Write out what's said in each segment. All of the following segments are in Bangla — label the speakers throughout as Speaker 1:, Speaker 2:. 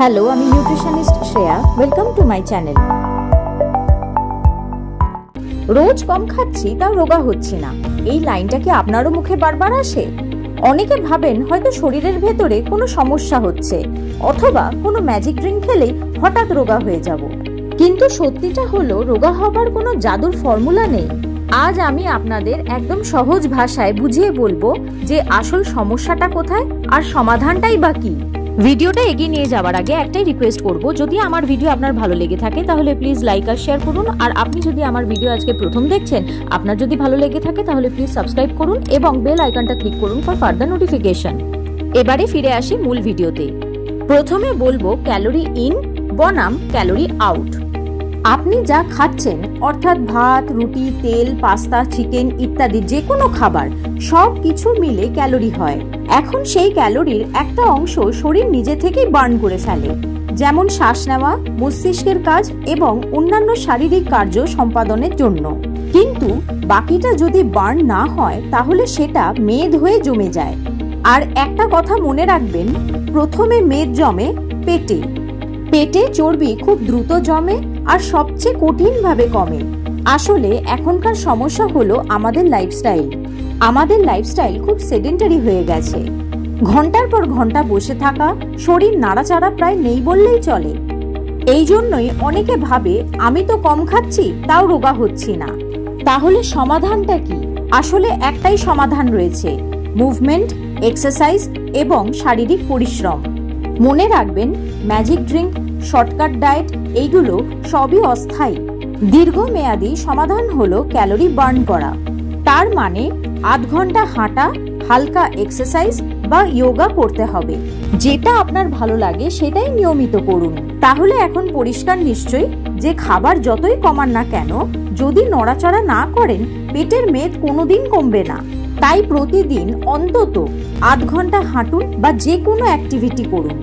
Speaker 1: হ্যালো, আমি nutritionist Shreya. Welcome to my channel. রোজ কম খাচ্ছি তাও রোগা হচ্ছি না, এই লাইনটা কি আপনারও মুখে বারবার আসে? অনেকে ভাবেন হয়তো শরীরের ভেতরে কোনো সমস্যা হচ্ছে, অথবা কোনো ম্যাজিক ড্রিঙ্ক খেলেই হঠাৎ রোগা হয়ে যাব। কিন্তু সত্যিটা হলো, রোগা হবার কোনো জাদুর ফর্মুলা নেই। আজ আমি আপনাদের একদম সহজ ভাষায় বুঝিয়ে বলবো যে আসল সমস্যাটা কোথায় আর সমাধানটাই বা কি। ভিডিওটা এগিয়ে নিয়ে যাওয়ার আগে একটাই রিকোয়েস্ট করব, যদি আমার ভিডিও আপনার ভালো লেগে থাকে তাহলে প্লিজ লাইক আর শেয়ার করুন। আর আপনি যদি আমার ভিডিও আজকে প্রথম দেখছেন, আপনার যদি ভালো লেগে থাকে তাহলে প্লিজ সাবস্ক্রাইব করুন এবং বেল আইকনটা ক্লিক করুন ফর ফার্দার নোটিফিকেশন। এবারে ফিরে আসি মূল ভিডিওতে। প্রথমে বলবো ক্যালোরি ইন বনাম ক্যালোরি আউট। আপনি যা খাচ্ছেন, অর্থাৎ ভাত, রুটি, তেল, পাস্তা, চিকেন ইত্যাদি যে কোনো খাবার, সব কিছু মিলে ক্যালোরি হয়। এখন সেই ক্যালোরির একটা অংশ শরীর নিজে থেকেই বার্ন করে ফেলে, যেমন শ্বাস নেওয়া, মস্তিষ্কের কাজ এবং অন্যান্য শারীরিক কার্য সম্পাদনের জন্য। কিন্তু বাকিটা যদি বার্ন না হয় তাহলে সেটা মেদ হয়ে জমে যায়। আর একটা কথা মনে রাখবেন, প্রথমে মেদ জমে পেটে। পেটে চর্বি খুব দ্রুত জমে আর সবচেয়ে কঠিনভাবে কমে। আসলে এখনকার সমস্যা হলো আমাদের লাইফস্টাইল। আমাদের লাইফস্টাইল খুব সেডেন্টারি হয়ে গেছে। ঘন্টার পর ঘন্টা বসে থাকা, শরীর নাড়াচাড়া প্রায় নেই বললেই চলে। এই জন্যই অনেকে ভাবে আমি তো কম খাচ্ছি তাও রোগা হচ্ছি না। তাহলে সমাধানটা কি? আসলে একটাই সমাধান রয়েছে, মুভমেন্ট, এক্সারসাইজ এবং শারীরিক পরিশ্রম। মনে রাখবেন, ম্যাজিক ড্রিঙ্ক, শর্টকাট ডায়েট এইগুলো সবই অস্থায়ী। দীর্ঘমেয়াদী সমাধান হলো ক্যালোরি বার্ন করা। তার মানে আধ ঘন্টা হাঁটা, হালকা এক্সারসাইজ বা যোগা করতে হবে। যেটা আপনার ভালো লাগে সেটাই নিয়মিত করুন। তাহলে এখন পরিষ্কার নিশ্চয়ই যে খাবার যতই কমান না কেন, যদি নড়াচড়া না করেন পেটের মেদ কোনোদিন কমবে না। তাই প্রতিদিন অন্তত আধ ঘন্টা হাঁটুন বা যে কোনো অ্যাক্টিভিটি করুন।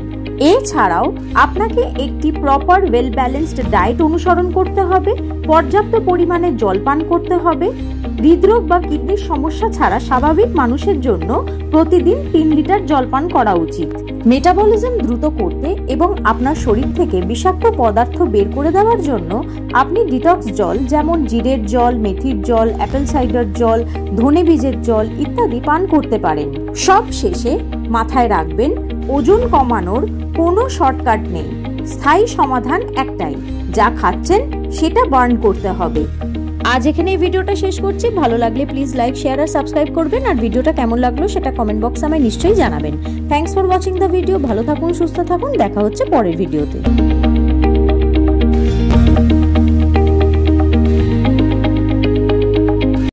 Speaker 1: এছাড়াও আপনাকে একটি প্রপার ওয়েল ব্যালেন্সড ডায়েট অনুসরণ করতে হবে, পর্যাপ্ত পরিমাণে জল পান করতে হবে। হৃদরোগ বা কিডনির সমস্যা ছাড়া স্বাভাবিক মানুষের জন্য প্রতিদিন 3 লিটার জল পান করা উচিত। মেটাবলিজম দ্রুত করতে এবং আপনার শরীর থেকে বিষাক্ত পদার্থ বের করে দেওয়ার জন্য আপনি ডিটক্স জল, যেমন জিরের জল, মেথির জল, অ্যাপেল সাইডার জল, ধনে বীজের জল ইত্যাদি পান করতে পারেন। সব শেষে মাথায় রাখবেন, ওজন কমানোর কোনো শর্টকাট নেই। স্থায়ী সমাধান একটাই, যা খাচ্ছেন সেটা বার্ন করতে হবে। আজ এখানে এই ভিডিওটা শেষ করছি। ভালো লাগলে প্লিজ লাইক, শেয়ার আর সাবস্ক্রাইব করবেন। আর ভিডিওটা কেমন লাগলো সেটা কমেন্ট বক্সে আমায় নিশ্চয়ই জানাবেন। Thanks for watching the video. ভালো থাকুন, সুস্থ থাকুন, দেখা হচ্ছে পরের ভিডিওতে।